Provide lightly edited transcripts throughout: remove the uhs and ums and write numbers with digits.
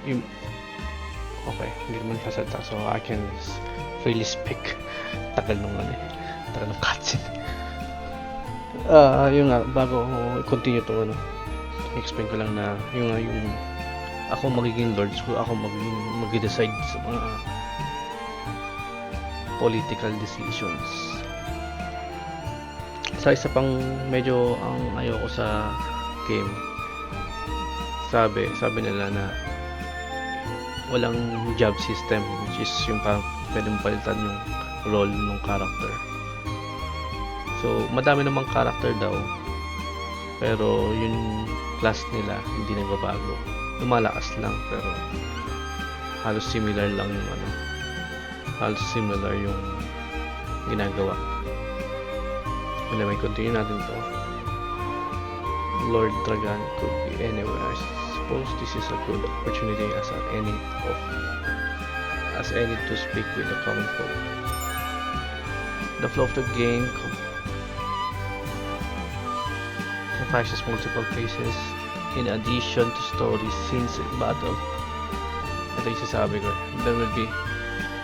yung okay, hindi naman fasalta, so I can freely speak. Tagal nung ano eh, tagal nung cutscene. Yung nga, bago ako continue to ano, explain ko lang na yung ako magiging lord, so ako mag-decide sa mga political decisions. Sa isa pang medyo ang ayoko sa game, sabi nila na walang job system, which is yung parang pwedeng palitan yung role ng character. So madami namang character daw, pero yung class nila hindi nagbabago, lumalakas lang, pero halos similar lang yung ano, halos similar yung ginagawa. Anyway, continue natin to. Lord Dragon could be anywhere. I suppose this is a good opportunity as any to speak with the common folk. The flow of the game comprises multiple phases in addition to stories, scenes, and battle. Ito yung sasabi ko. There will be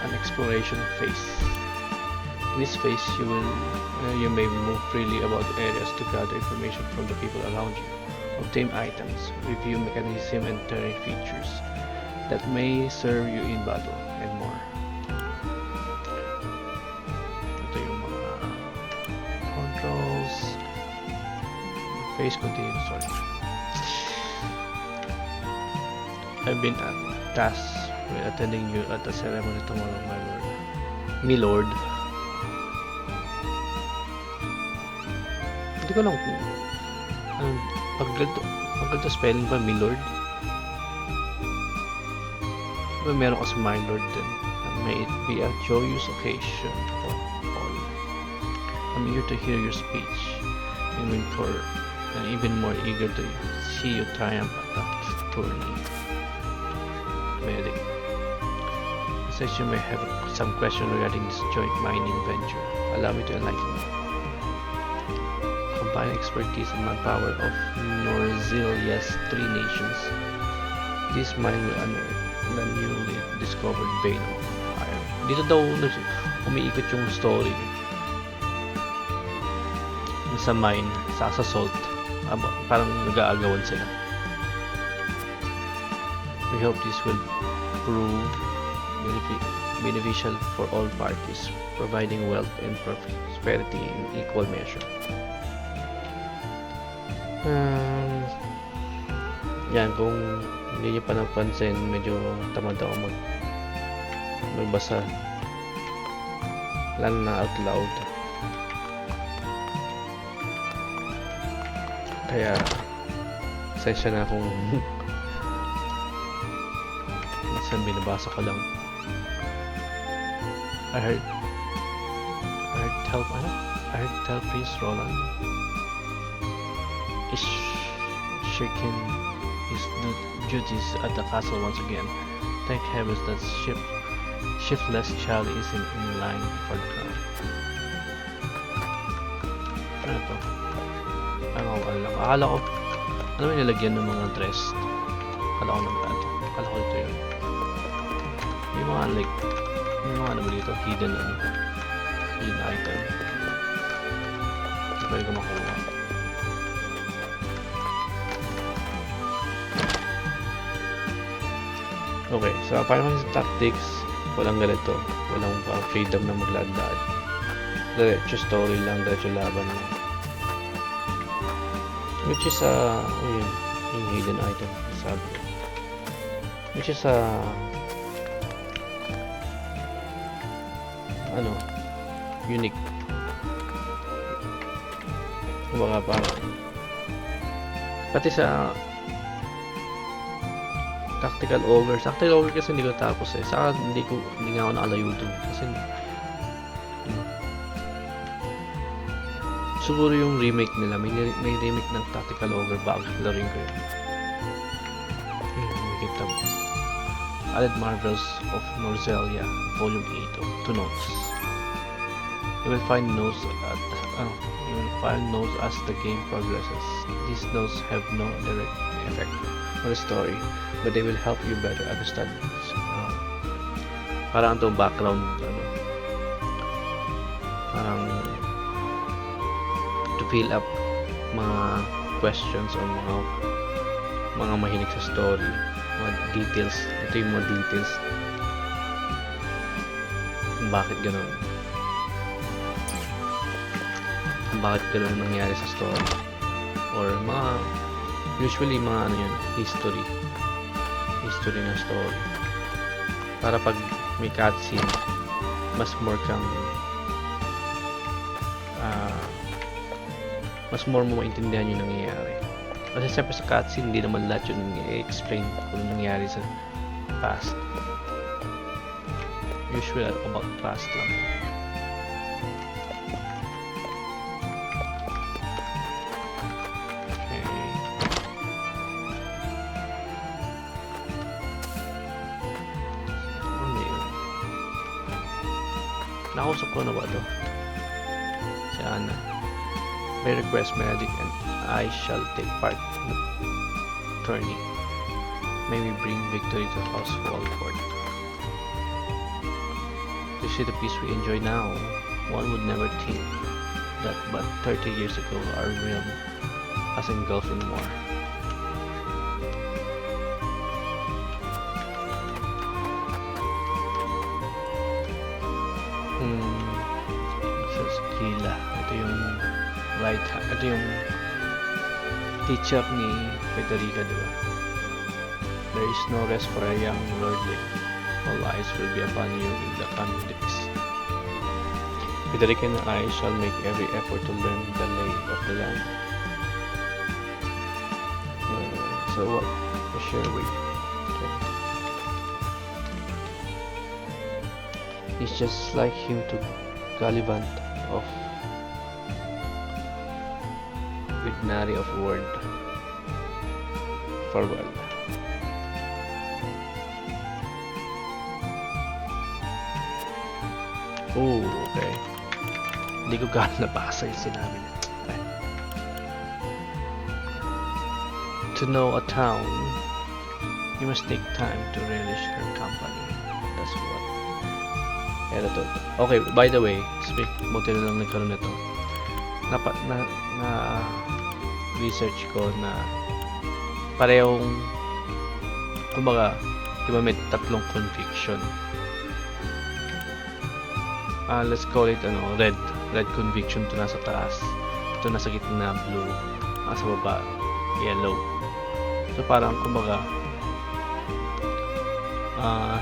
an exploration phase. In this phase, you may move freely about areas to gather information from the people around you, obtain items, review mechanism and terrain features that may serve you in battle, and more. Ito yung mga controls. Phase continues. Sorry. I've been tasked with attending you at the ceremony tomorrow, my lord. Me lord. Hindi ko lang kung pag spelling ba milord? Diba meron kasi my lord din. May it be a joyous occasion for all. I'm here to hear your speech and even more eager to see you triumph at the tourney. Medic. Since you may have some question regarding this joint mining venture, allow me to enlighten you. Combine expertise and manpower of Norzilia's 3 nations. This mine will unearth the newly discovered vein of iron. Dito daw umiikot yung story. Sa mine, sa salt, parang nag-aagawan sila. We hope this will prove beneficial for all parties, providing wealth and prosperity in equal measure. Yan, kung hindi nyo pa napansin, medyo tamad ako magbasa, lalo na out loud. Kaya session na kung minsan binabasa ko lang. I heard tell Prince Roland is shirking his duties at the castle once again. Thank heavens that shiftless Charlie is in line for the crown. Ano to? Akala ko ano may nilagyan ng mga dress. Akala ko ito yun. Yung mga like yung mga ano dito, hidden item. Hindi pwede ko makuha. Okay, so Final Fantasy Tactics, walang ganito. Walang freedom na maglaan-daan. Diretso story lang, diretso laban lang. Which is yung hidden item, sabi ko. Which is unique. Kumbaga parang pati sa Tactical Ogre kasi hindi ko tapos eh. Saka hindi nga ako nakalayo dun kasi siguro yung remake nila, may remake ng Tactical Ogre bago laruin ko yun. Makikita mo. Added Marvels of Norzelia Volume 8 of 2 notes. You will find notes as the game progresses. These notes have no direct effect on the story, but they will help you better understand. Parang ito background, parang to fill up mga questions o mga mahilig sa story, mga details. Ito yung mga details. Bakit ganun? Bakit ganun nangyari sa story? Or usually mga history ng story. Para pag may cutscene, mas more mo maintindihan yung nangyayari. Kasi siyempre sa cutscene, hindi naman lahat yun i-explain kung nangyayari sa past. Usually about past lang. Okay. Ano yun? Nakausap ko na ba ito? Si Ana. May request medic and I shall take part in the tourney. May we bring victory to House Walford. To see the peace we enjoy now, one would never think that but 30 years ago our realm was engulfed in war. Sa Skila, ito yung ito yung teacher ni Federica, diba? There is no rest for a young lordling. All eyes will be upon you in the coming days. Federica and I shall make every effort to learn the lay of the land. So what? Sure, wait. Okay. It's just like him to gallivant off with nary of word. Farewell. Oh, okay. Hindi ko gano'n nabasa yung sinabi niya. Okay. To know a town, you must take time to relish her company. That's what. Ito. Okay, by the way, buti na lang nagkaroon nito. Research ko na parehong, kumbaga, diba may tatlong conviction. Let's call it red conviction. Ito nasa taas, ito nasa gitna blue, nasa baba yellow. So parang kumbaga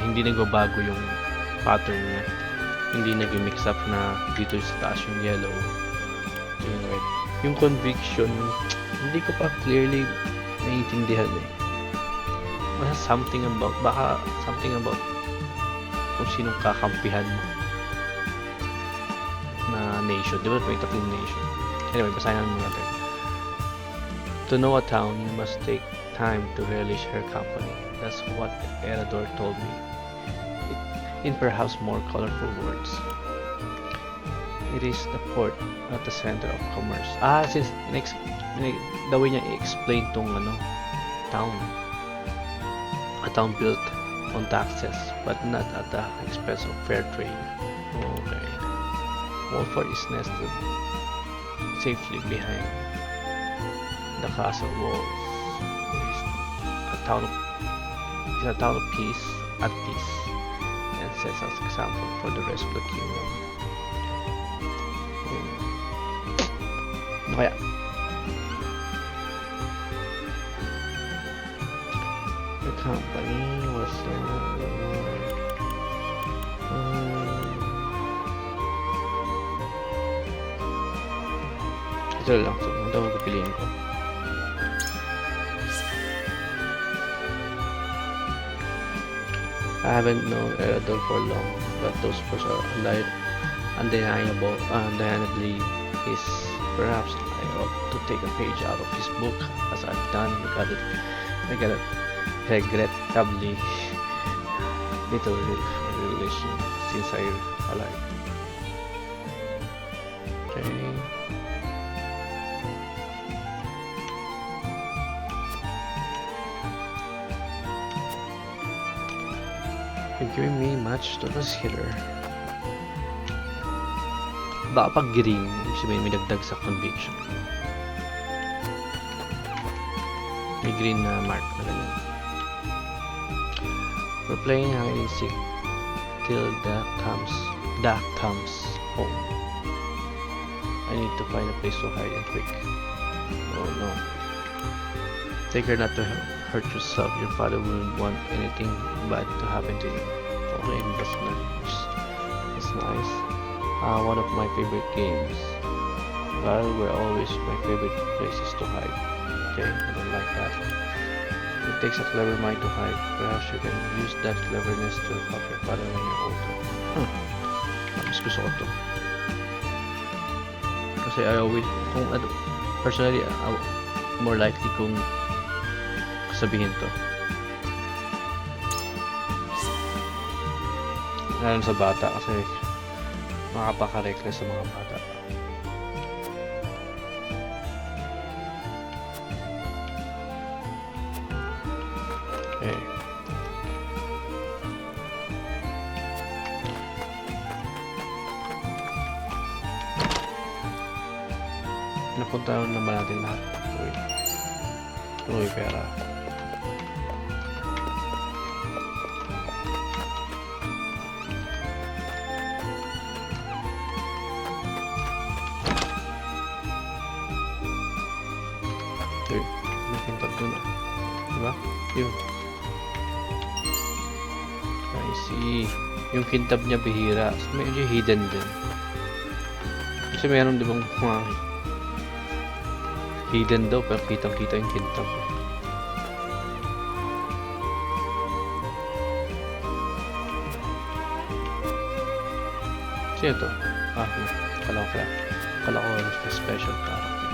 hindi nagbabago yung pattern niya, hindi nag-mix up na dito sa taas yung yellow, yung red. Yung conviction hindi ko pa clearly naiintindihan baka something about kung sinong kakampihan mo na nation. Di ba may tatlong nation? Anyway, basahin natin natin. To know a town, you must take time to relish her company. That's what Erador told me in perhaps more colorful words. It is the port at the center of commerce. Since the way niya i-explain tong town. A town built on taxes, but not at the expense of fair trade. Okay. Walford is nested safely behind the castle walls. It is a town of peace, at peace, and sets as example for the rest of the kingdom. Kaya the company was ito lang. So, ito ang pipiliin ko. I haven't known Erador for long, but those words are undeniably his. Perhaps I ought to take a page out of his book, as I've done regrettably little relation since I alive. Okay. You're giving me match to this hitter. Baka pag green, ibig sabihin may dagdag sa conviction. May green na mark na ganyan. We're playing hide and seek till Dak comes home. I need to find a place to hide and quick. Oh no. Take care not to hurt yourself. Your father wouldn't want anything bad to happen to you. Okay, that's nice. That's nice. One of my favorite games. Well, were always my favorite places to hide. Okay, I don't like that. It takes a clever mind to hide. Perhaps you can use that cleverness to help your father when you're older. Mas gusto ko to. Kasi I always, personally, more likely kung sabihin to. Lalo sa bata kasi makapaka-reckless sa mga bata. Okay. Napunta naman natin lahat. Uy, pera. Okay, napunta doon ah. Diba? Yun. I see. Yung kintab niya bihira. Medyo hidden din. Kasi meron diba mga hidden daw pero kitang-kita yung kintab. Sino to? Kala ko special character.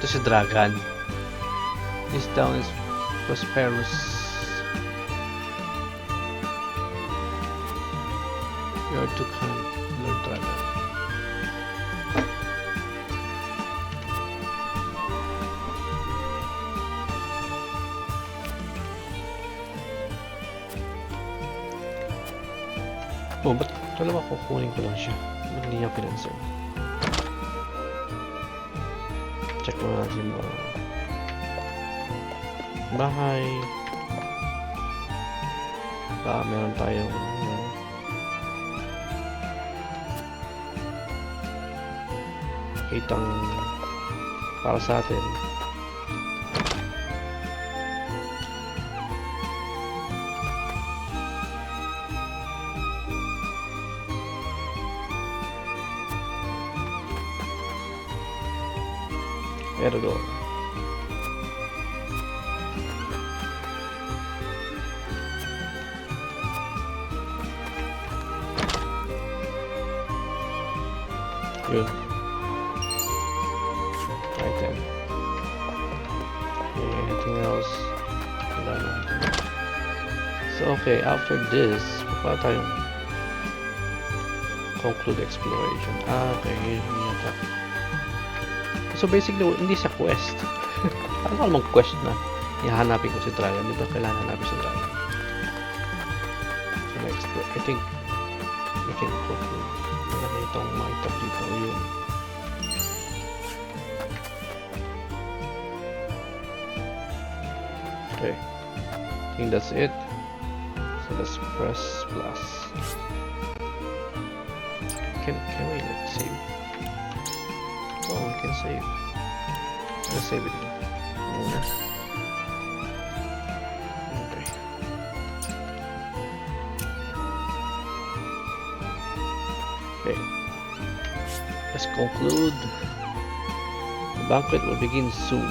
Ito si Dragon. This town is prosperous. You are too kind, Lord Dragon. Oh, ba't dalawa kukunin ko lang siya? Ba't hindi niya pinansin? Check mo natin mga bahay. Baka meron tayong kitang para sa atin. Pero doon. Yun. Item. Okay, anything else? Wala na. So, okay, after this, pa tayong conclude exploration. Okay, yun yata. So basically, hindi siya quest. Ano ka namang quest na ihahanapin ko si Dragon? Di ba kailangan hanapin si Dragon? So next, I think we can conclude. May nakitang mga itak dito. Yun. Okay. I think that's it. So let's press plus. Can we like save? Oh, we can save. Let's save it. Okay. Okay. Let's conclude. The banquet will begin soon.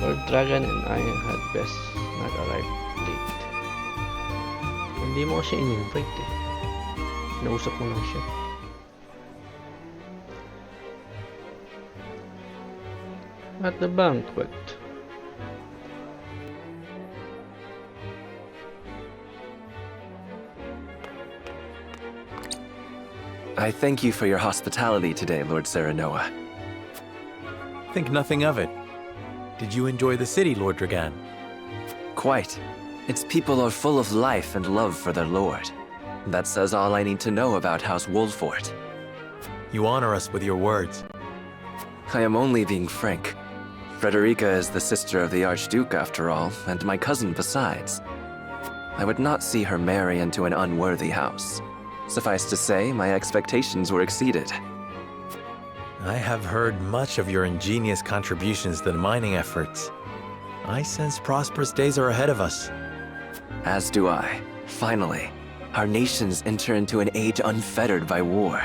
Lord Dragon and I had best not arrive late. Hindi mo siya in-invite eh. Nausap mo lang siya. At the banquet. I thank you for your hospitality today, Lord Serenoa. Think nothing of it. Did you enjoy the city, Lord Dragan? Quite. Its people are full of life and love for their lord. That says all I need to know about House Wolfort. You honor us with your words. I am only being frank. Frederica is the sister of the Archduke, after all, and my cousin besides. I would not see her marry into an unworthy house. Suffice to say, my expectations were exceeded. I have heard much of your ingenious contributions to the mining efforts. I sense prosperous days are ahead of us. As do I. Finally, our nations enter into an age unfettered by war.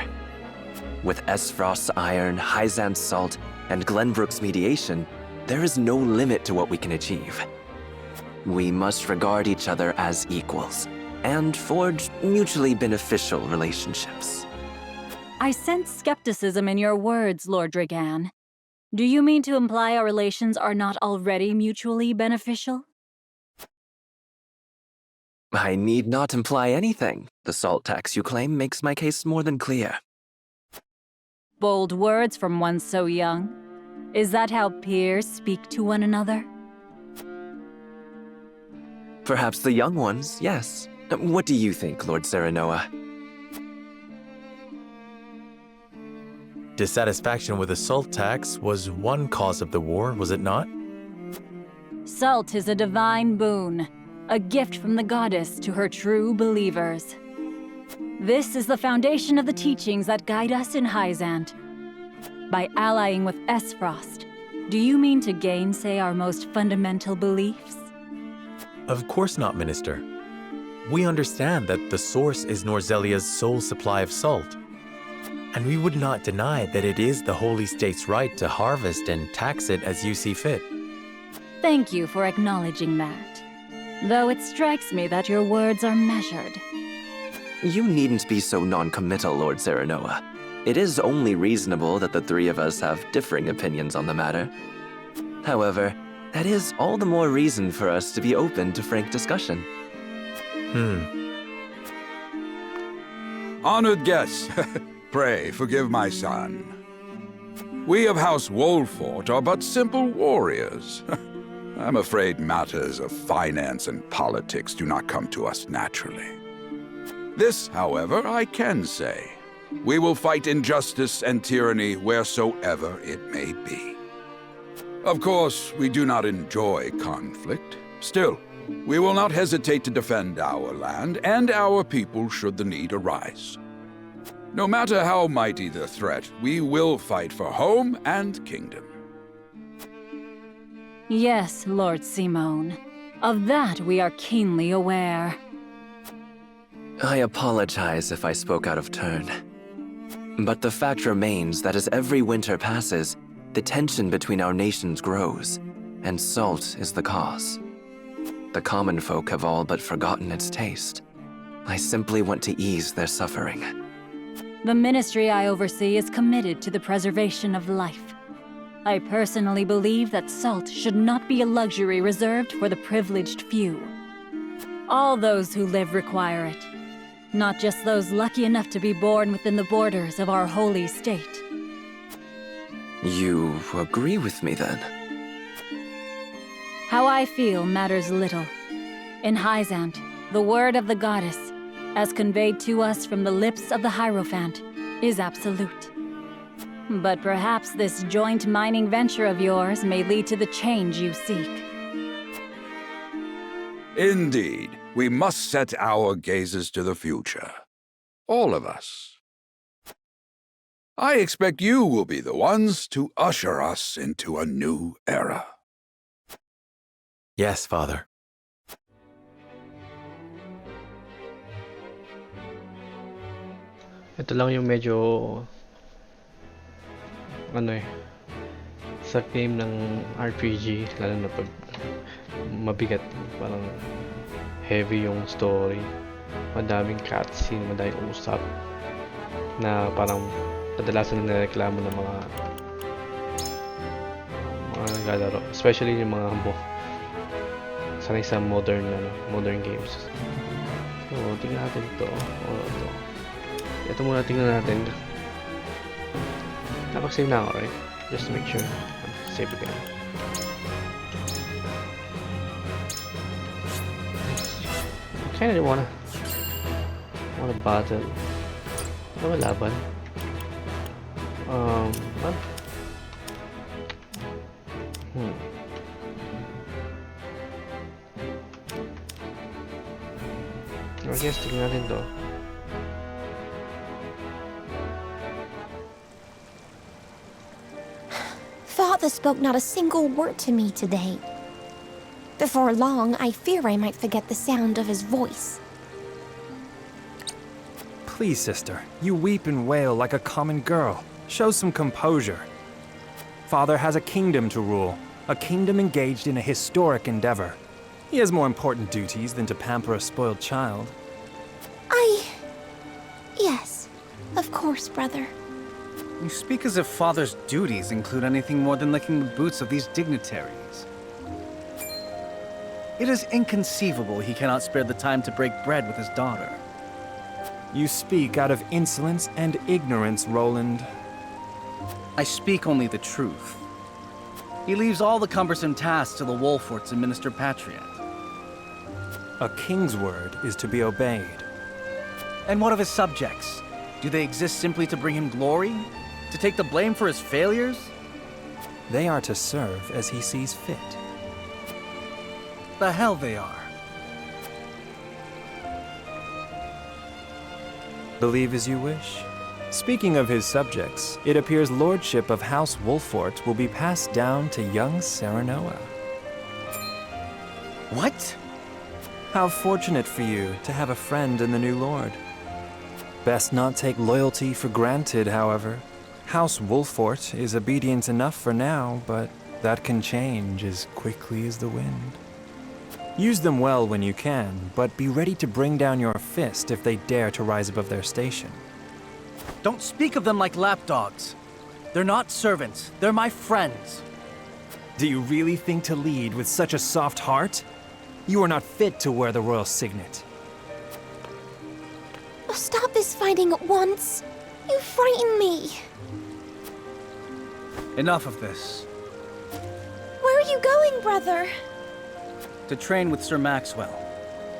With Esfrost's iron, Hyzan's salt, and Glenbrook's mediation, there is no limit to what we can achieve. We must regard each other as equals, and forge mutually beneficial relationships. I sense skepticism in your words, Lord Dragan. Do you mean to imply our relations are not already mutually beneficial? I need not imply anything. The salt tax you claim makes my case more than clear. Bold words from one so young. Is that how peers speak to one another? Perhaps the young ones, yes. What do you think, Lord Serenoa? Dissatisfaction with the salt tax was one cause of the war, was it not? Salt is a divine boon, a gift from the goddess to her true believers. This is the foundation of the teachings that guide us in Hyzant. By allying with Esfrost, do you mean to gainsay our most fundamental beliefs? Of course not, Minister. We understand that the source is Norzelia's sole supply of salt. And we would not deny that it is the Holy State's right to harvest and tax it as you see fit. Thank you for acknowledging that. Though it strikes me that your words are measured. You needn't be so non-committal, Lord Serenoa. It is only reasonable that the three of us have differing opinions on the matter. However, that is all the more reason for us to be open to frank discussion. Honored guests, pray forgive my son. We of House Wolfort are but simple warriors. I'm afraid matters of finance and politics do not come to us naturally. This, however, I can say. We will fight injustice and tyranny wheresoever it may be. Of course, we do not enjoy conflict. Still, we will not hesitate to defend our land and our people should the need arise. No matter how mighty the threat, we will fight for home and kingdom. Yes, Lord Simone. Of that we are keenly aware. I apologize if I spoke out of turn. But the fact remains that as every winter passes, the tension between our nations grows, and salt is the cause. The common folk have all but forgotten its taste. I simply want to ease their suffering. The ministry I oversee is committed to the preservation of life. I personally believe that salt should not be a luxury reserved for the privileged few. All those who live require it, not just those lucky enough to be born within the borders of our holy state. You agree with me, then? How I feel matters little. In Hyzant, the word of the goddess, as conveyed to us from the lips of the Hierophant, is absolute. But perhaps this joint mining venture of yours may lead to the change you seek. Indeed, we must set our gazes to the future. All of us. I expect you will be the ones to usher us into a new era. Yes, Father. Ito lang yung medyo sa game ng RPG, lalo na pag mabigat, parang heavy yung story, madaming cutscene, madaming usap na parang kadalasan na nireklamo ng mga naglalaro, especially yung mga sanay sa modern games. So tingnan natin ito. Ito muna tingnan natin. Napag-save na ako, right? Just to make sure. Save again. Kinda wanna battle. Ano laban? Ano? I guess tignan natin to. Father spoke not a single word to me today. Before long, I fear I might forget the sound of his voice. Please, sister, you weep and wail like a common girl. Show some composure. Father has a kingdom to rule, a kingdom engaged in a historic endeavor. He has more important duties than to pamper a spoiled child. Yes, of course, brother. You speak as if Father's duties include anything more than licking the boots of these dignitaries. It is inconceivable he cannot spare the time to break bread with his daughter. You speak out of insolence and ignorance, Roland. I speak only the truth. He leaves all the cumbersome tasks to the Wolforts and Minister Patriot. A king's word is to be obeyed. And what of his subjects? Do they exist simply to bring him glory? To take the blame for his failures? They are to serve as he sees fit. The hell they are. Believe as you wish. Speaking of his subjects, it appears lordship of House Wolfort will be passed down to young Serenoa. What? How fortunate for you to have a friend in the new lord. Best not take loyalty for granted, however. House Wolfort is obedient enough for now, but that can change as quickly as the wind. Use them well when you can, but be ready to bring down your fist if they dare to rise above their station. Don't speak of them like lapdogs. They're not servants. They're my friends. Do you really think to lead with such a soft heart? You are not fit to wear the royal signet. Stop this fighting at once. You frighten me. Enough of this. Where are you going, brother? To train with Sir Maxwell.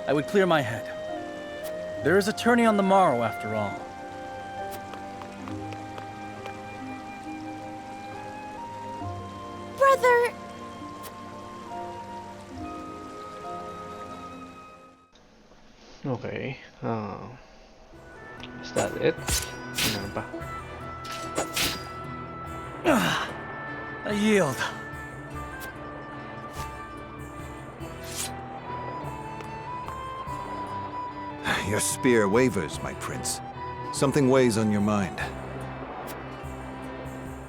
I would clear my head. There is a tourney on the morrow, after all. Brother! Okay. Is that it? Ano ba? I yield. Your spear wavers, my prince. Something weighs on your mind.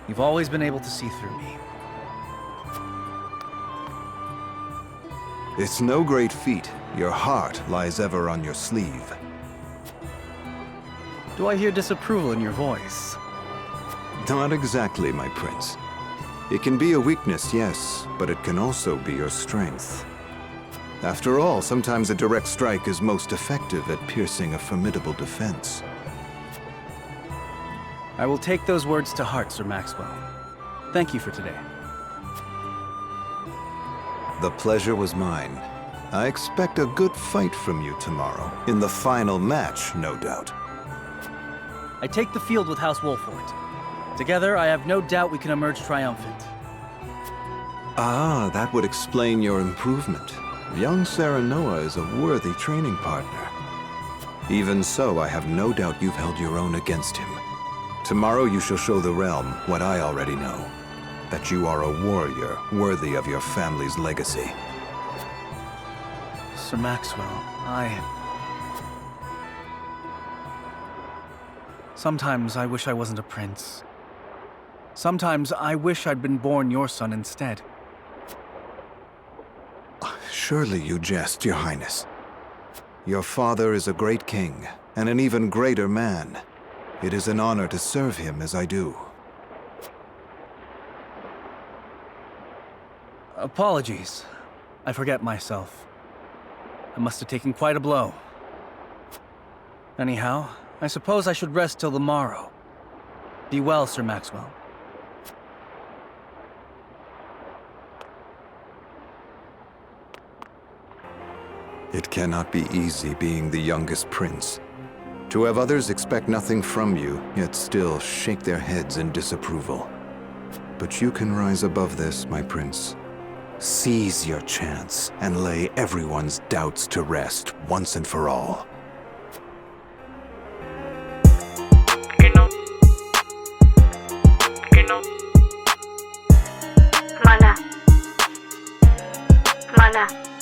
You've always been able to see through me. It's no great feat. Your heart lies ever on your sleeve. Do I hear disapproval in your voice? Not exactly, my prince. It can be a weakness, yes, but it can also be your strength. After all, sometimes a direct strike is most effective at piercing a formidable defense. I will take those words to heart, Sir Maxwell. Thank you for today. The pleasure was mine. I expect a good fight from you tomorrow. In the final match, no doubt. I take the field with House Wolfort. Together, I have no doubt we can emerge triumphant. Ah, that would explain your improvement. Young Serenoa is a worthy training partner. Even so, I have no doubt you've held your own against him. Tomorrow you shall show the realm what I already know. That you are a warrior worthy of your family's legacy. Sir Maxwell, Sometimes I wish I wasn't a prince. Sometimes I wish I'd been born your son instead. Surely you jest, Your Highness. Your father is a great king, and an even greater man. It is an honor to serve him as I do. Apologies. I forget myself. I must have taken quite a blow. Anyhow, I suppose I should rest till the morrow. Be well, Sir Maxwell. It cannot be easy being the youngest prince. To have others expect nothing from you, yet still shake their heads in disapproval. But you can rise above this, my prince. Seize your chance and lay everyone's doubts to rest once and for all. Mana.